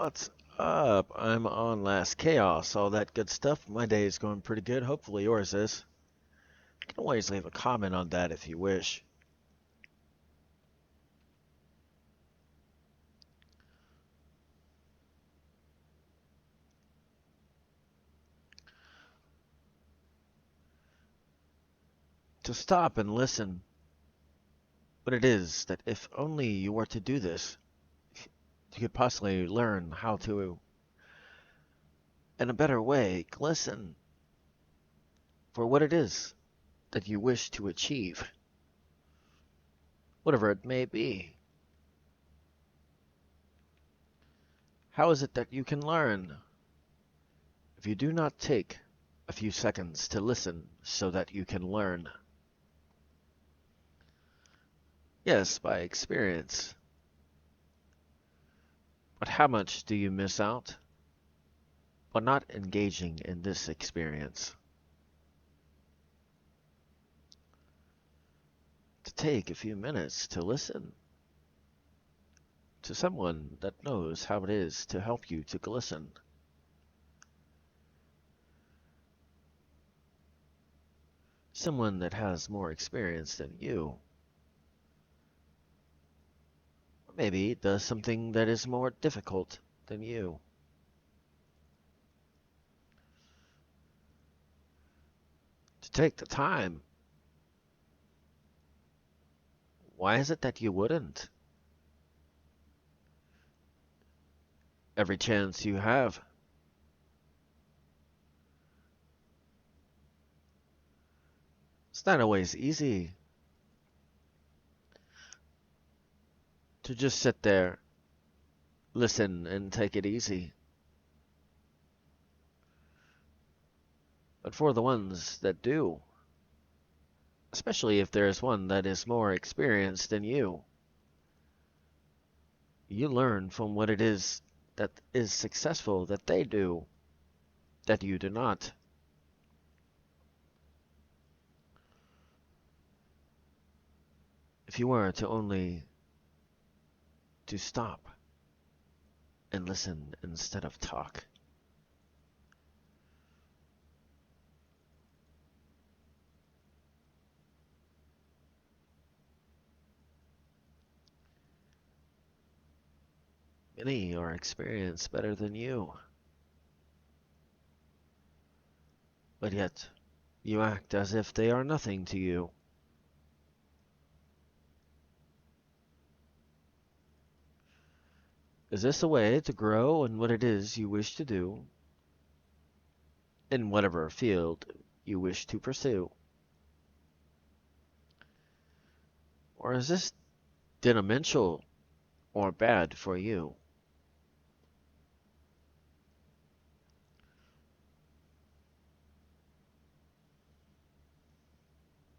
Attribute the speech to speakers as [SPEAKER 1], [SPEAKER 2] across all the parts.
[SPEAKER 1] What's up? I'm on Last Chaos, all that good stuff. My day is going pretty good. Hopefully yours is. You can always leave a comment on that if you wish. To stop and listen what it is that if only you were to do this, you could possibly learn how to, in a better way, listen for what it is that you wish to achieve, whatever it may be. How is it that you can learn if you do not take a few seconds to listen so that you can learn? Yes, by experience. But how much do you miss out by not engaging in this experience? To take a few minutes to listen to someone that knows how it is to help you to listen. Someone that has more experience than you. Or maybe does something that is more difficult than you. To take the time. Why is it that you wouldn't? Every chance you have. It's not always easy to just sit there, listen, and take it easy. But for the ones that do, especially if there is one that is more experienced than you learn from what it is that is successful that they do, that you do not. If you were to only to stop and listen instead of talk. Many are experienced better than you, but yet you act as if they are nothing to you. Is this a way to grow in what it is you wish to do, in whatever field you wish to pursue? Or is this detrimental or bad for you?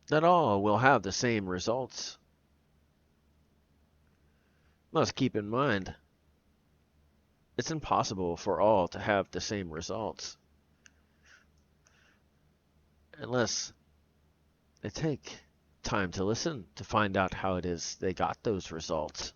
[SPEAKER 1] Not all will have the same results. Must keep in mind, it's impossible for all to have the same results. Unless they take time to listen to find out how it is they got those results.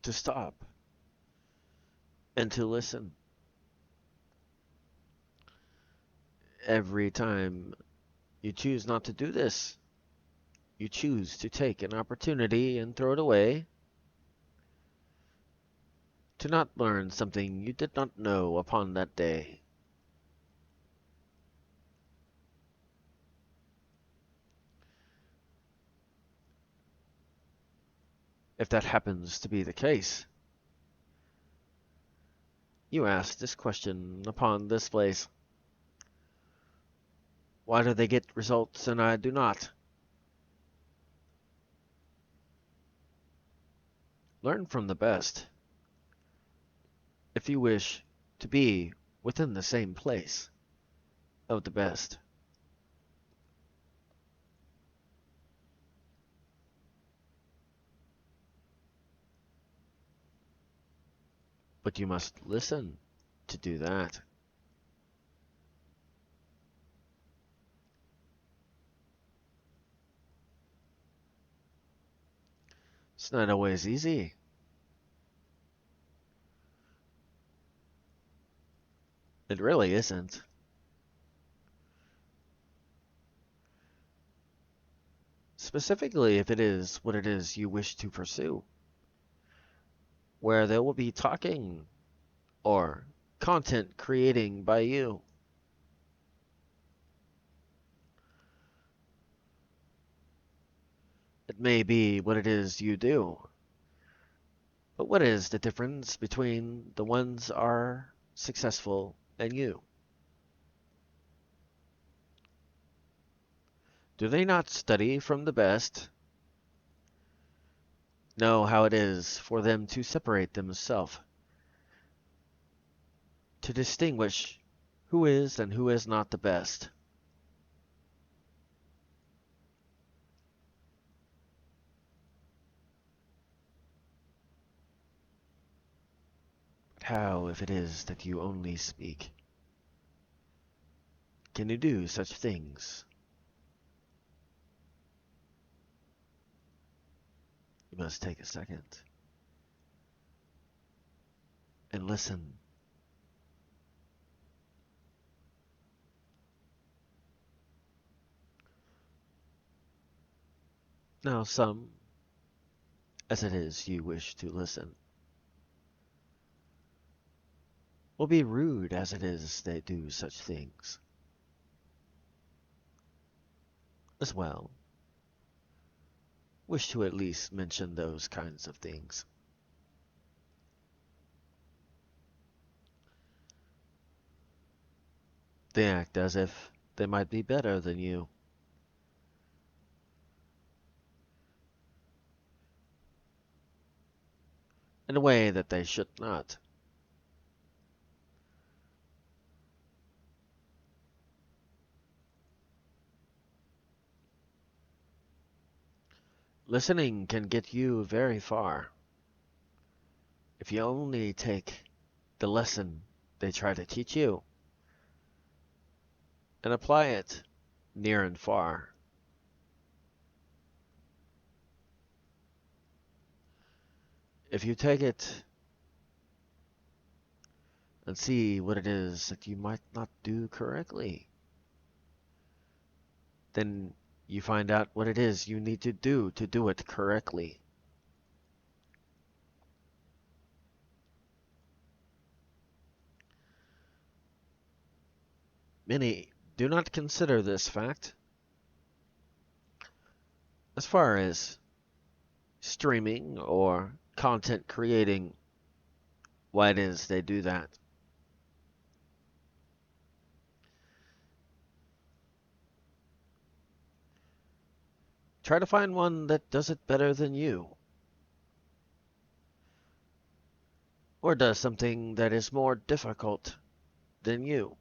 [SPEAKER 1] To stop and to listen. Every time you choose not to do this, you choose to take an opportunity and throw it away, to not learn something you did not know upon that day. If that happens to be the case, you ask this question upon this place. Why do they get results and I do not? Learn from the best. If you wish to be within the same place of the best. But you must listen to do that. It's not always easy. It really isn't. Specifically if it is what it is you wish to pursue, where there will be talking or content creating by you. It may be what it is you do, but what is the difference between the ones are successful and you? Do they not study from the best? Know how it is for them to separate themselves, to distinguish who is and who is not the best? But how if it is that you only speak? Can you do such things? You must take a second and listen. Now some, as it is you wish to listen, will be rude as it is they do such things. As well, wish to at least mention those kinds of things. They act as if they might be better than you. In a way that they should not. Listening can get you very far. If you only take the lesson they try to teach you and apply it near and far. If you take it and see what it is that you might not do correctly, then you find out what it is you need to do it correctly. Many do not consider this fact as far as streaming or content creating, why it is they do that. Try to find one that does it better than you, or does something that is more difficult than you.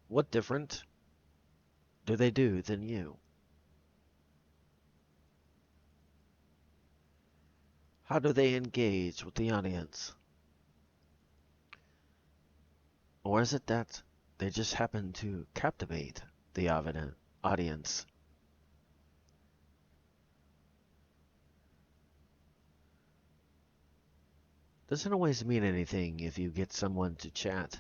[SPEAKER 1] What different do they do than you? How do they engage with the audience? Or is it that they just happen to captivate the audience? Doesn't always mean anything if you get someone to chat.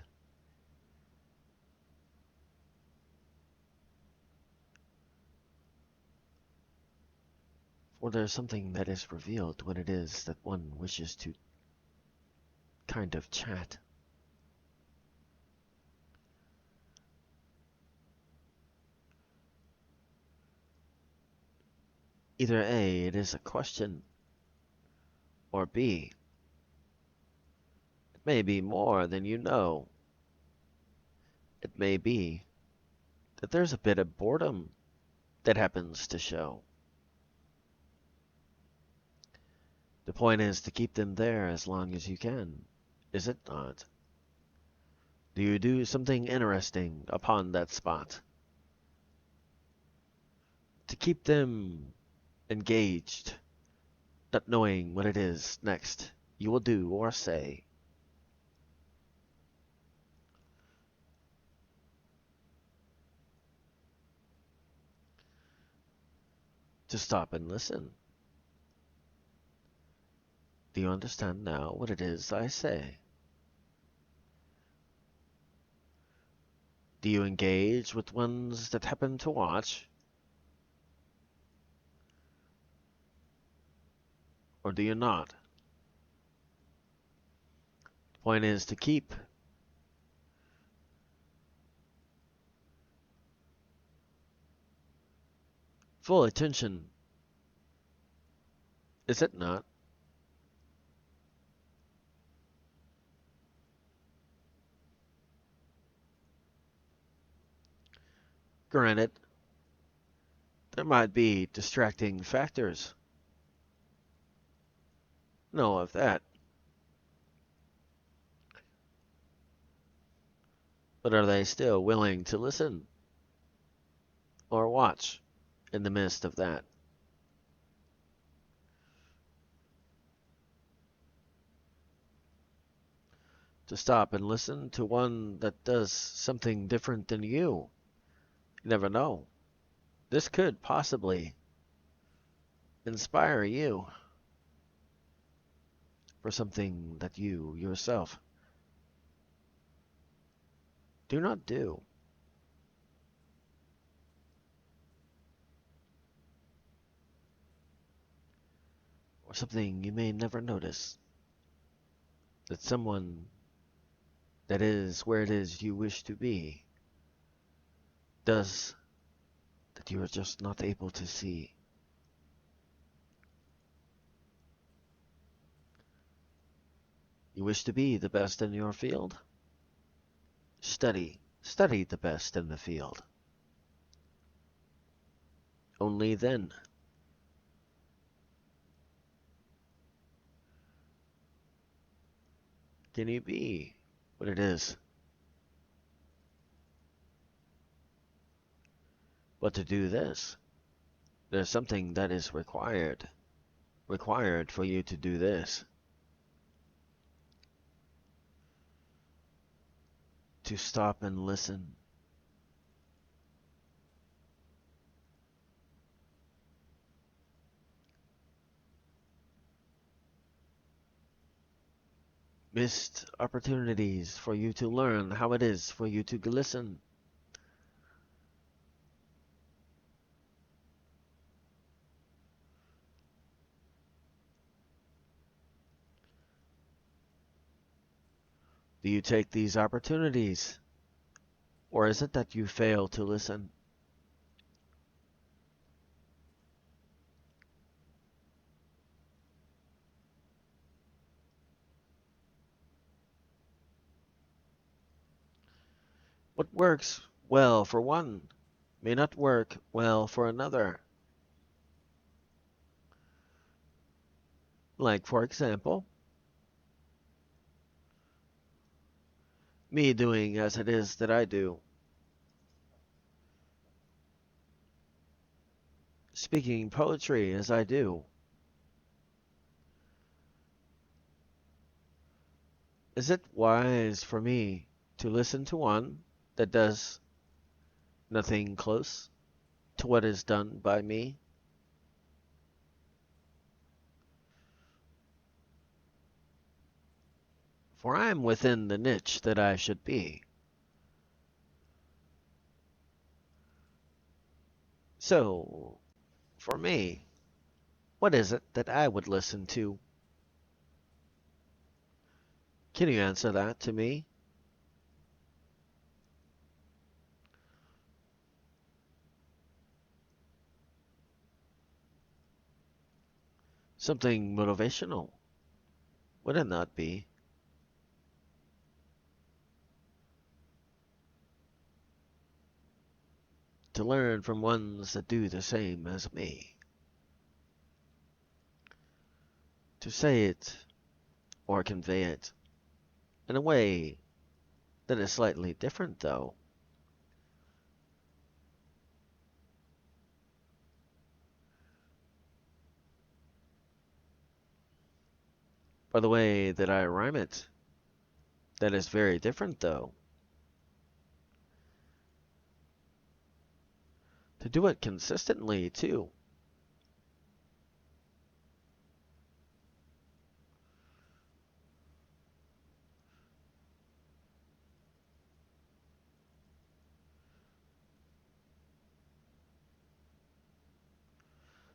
[SPEAKER 1] For there's something that is revealed when it is that one wishes to kind of chat. Either A, it is a question, or B, it may be more than you know. It may be that there's a bit of boredom that happens to show. The point is to keep them there as long as you can, is it not? Do you do something interesting upon that spot? To keep them engaged not knowing what it is next you will do or say. To stop and listen. Do you understand now what it is I say? Do you engage with ones that happen to watch? Or do you not? The point is to keep full attention, is it not? Granted, there might be distracting factors. Know of that. But are they still willing to listen or watch in the midst of that? To stop and listen to one that does something different than you. You never know. This could possibly inspire you for something that you yourself do not do. Or something you may never notice. That someone that is where it is you wish to be does that you are just not able to see. You wish to be the best in your field? Study the best in the field. Only then can you be what it is. But to do this, there's something that is required for you to do this. To stop and listen. Missed opportunities for you to learn how it is for you to listen. Do you take these opportunities? Or is it that you fail to listen? What works well for one may not work well for another. Like, for example, me doing as it is that I do. Speaking poetry as I do. Is it wise for me to listen to one that does nothing close to what is done by me? For I am within the niche that I should be. So, for me, what is it that I would listen to? Can you answer that to me? Something motivational, would it not be? To learn from ones that do the same as me. To say it or convey it in a way that is slightly different, though. by the way that I rhyme it. That is very different, though. To do it consistently, too.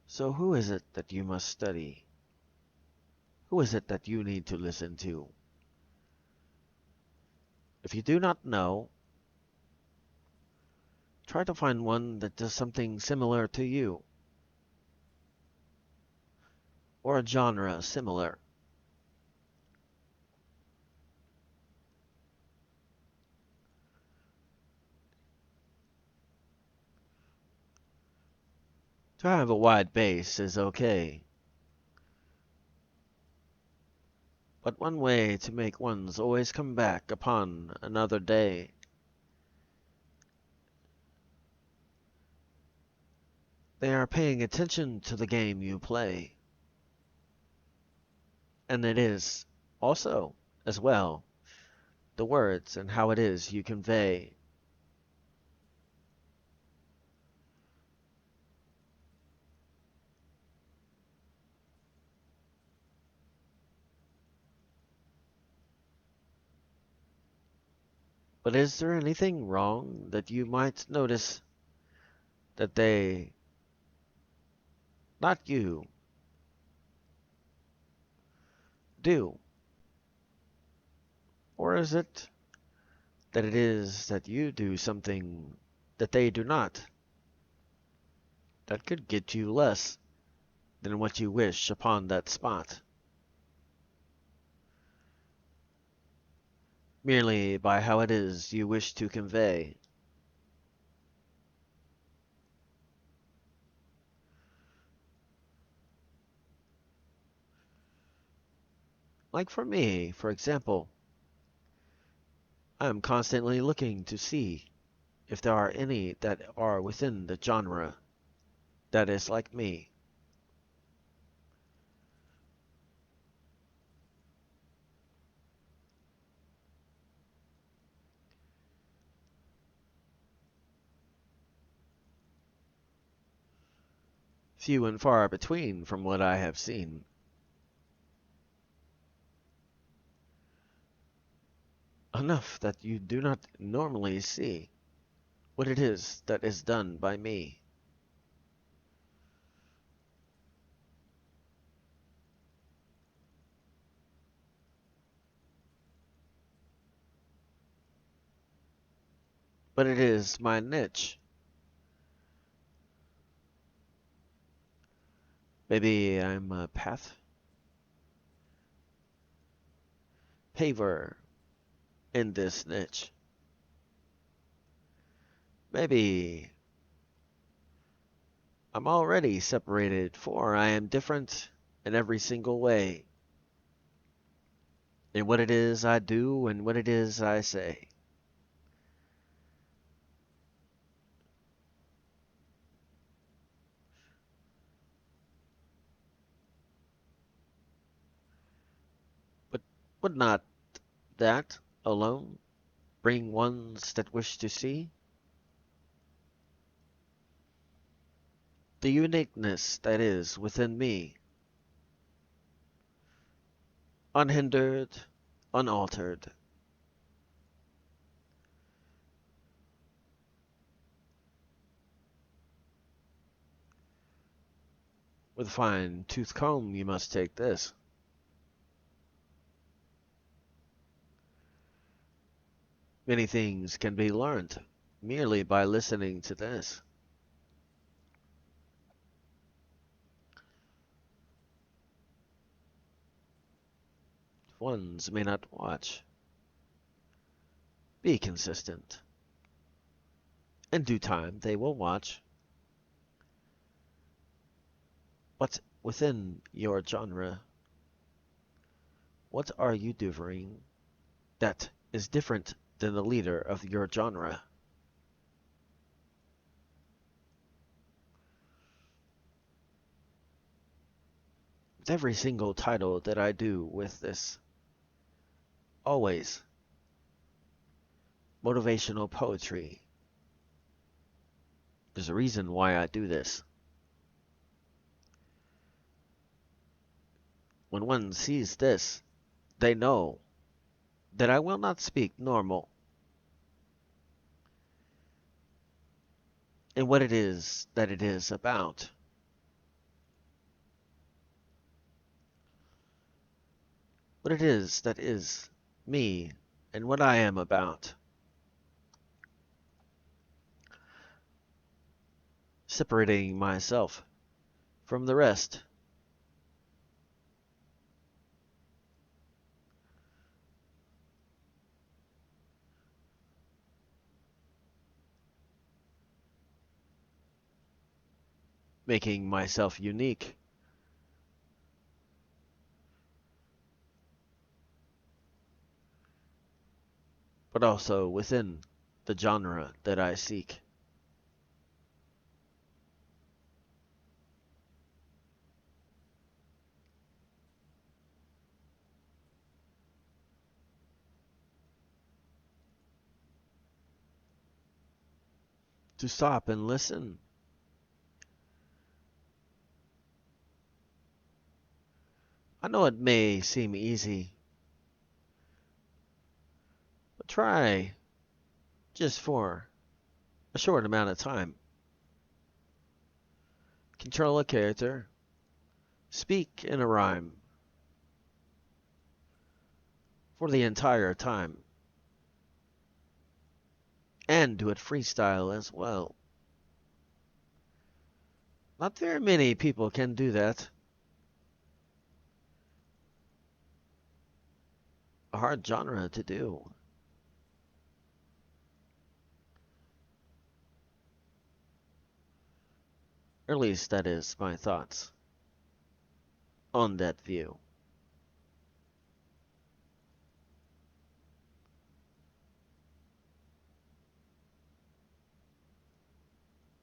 [SPEAKER 1] So who is it that you must study? Who is it that you need to listen to? If you do not know, try to find one that does something similar to you, or a genre similar. To have a wide base is okay, but one way to make ones always come back upon another day. They are paying attention to the game you play, and it is also, as well, the words and how it is you convey. But is there anything wrong that you might notice that they, not you, do? Or is it that it is that you do something that they do not, that could get you less than what you wish upon that spot, merely by how it is you wish to convey? Like for me, for example, I am constantly looking to see if there are any that are within the genre that is like me. Few and far between from what I have seen. Enough that you do not normally see what it is that is done by me. But it is my niche. Maybe I'm a paver in this niche. Maybe I'm already separated, for I am different in every single way, in what it is I do and what it is I say. But would not that alone bring ones that wish to see? The uniqueness that is within me, unhindered, unaltered, with fine tooth comb you must take this. Many things can be learned merely by listening to this. Ones may not watch. Be consistent. In due time they will watch. What's within your genre? What are you doing that is different than the leader of your genre? with every single title that I do with this. Always motivational poetry. There's a reason why I do this. When one sees this, they know that I will not speak normal in what it is that it is about. What it is that is me and what I am about. Separating myself from the rest. Making myself unique. But also within the genre that I seek. To stop and listen. I know it may seem easy, but try just for a short amount of time. Control a character. Speak in a rhyme for the entire time. And do it freestyle as well. Not very many people can do that. A hard genre to do. Or at least that is my thoughts on that view.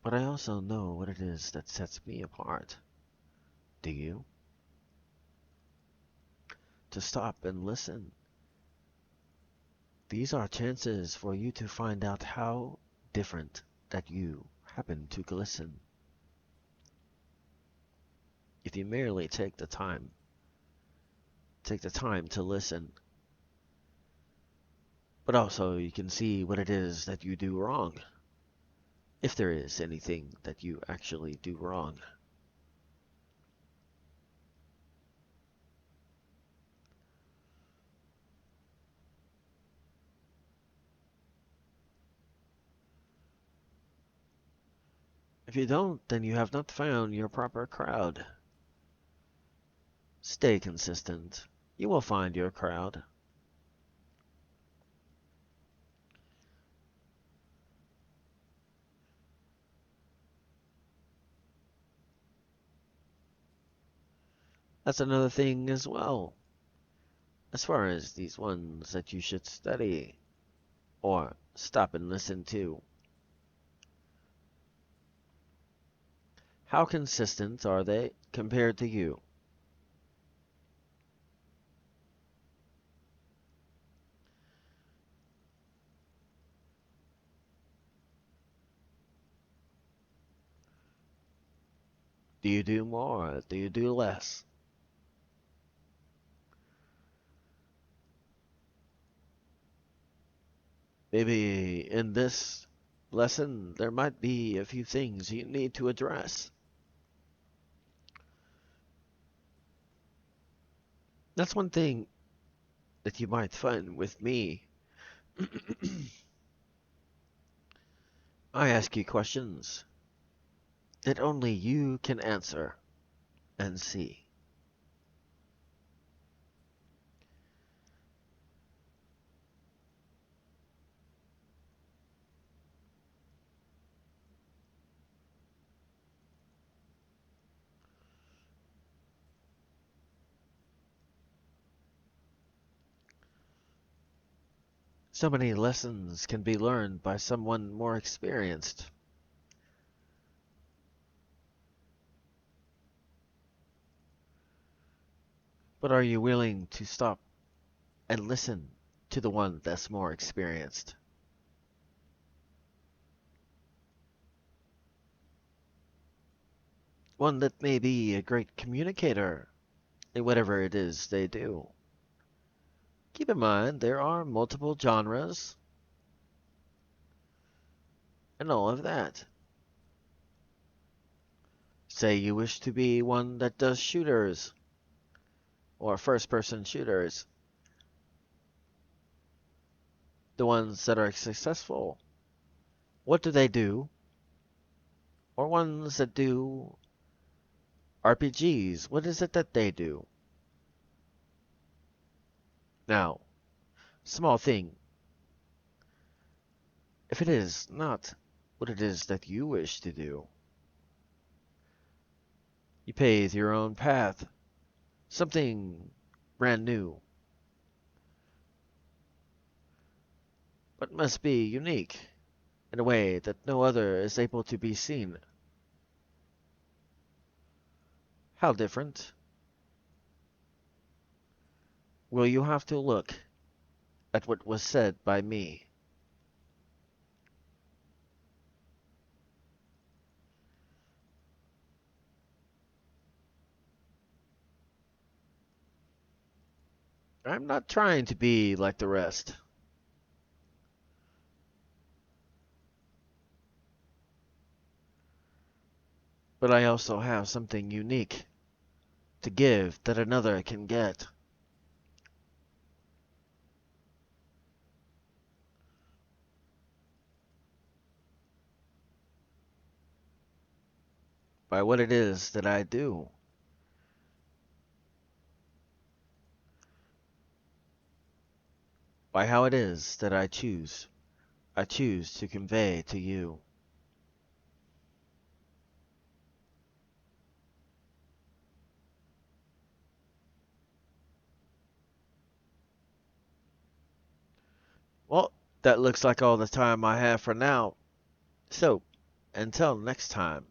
[SPEAKER 1] But I also know what it is that sets me apart. Do you? To stop and listen. These are chances for you to find out how different that you happen to glisten. If you merely take the time to listen. But also you can see what it is that you do wrong. If there is anything that you actually do wrong. If you don't, then you have not found your proper crowd. Stay consistent. You will find your crowd. That's another thing as well. As far as these ones that you should study or stop and listen to. How consistent are they compared to you? Do you do more? Do you do less? Maybe in this lesson there might be a few things you need to address. That's one thing that you might find with me. I ask you questions that only you can answer and see. So many lessons can be learned by someone more experienced. But are you willing to stop and listen to the one that's more experienced? One that may be a great communicator in whatever it is they do. Keep in mind, there are multiple genres and all of that. Say you wish to be one that does shooters or first person shooters, the ones that are successful. What do they do? Or ones that do RPGs, what is it that they do? Now, small thing, if it is not what it is that you wish to do, you pave your own path, something brand new, but must be unique in a way that no other is able to be seen. How different? Will you have to look at what was said by me? I'm not trying to be like the rest, but I also have something unique to give that another can get. By what it is that I do, by how it is that I choose to convey to you. Well, that looks like all the time I have for now. So, until next time.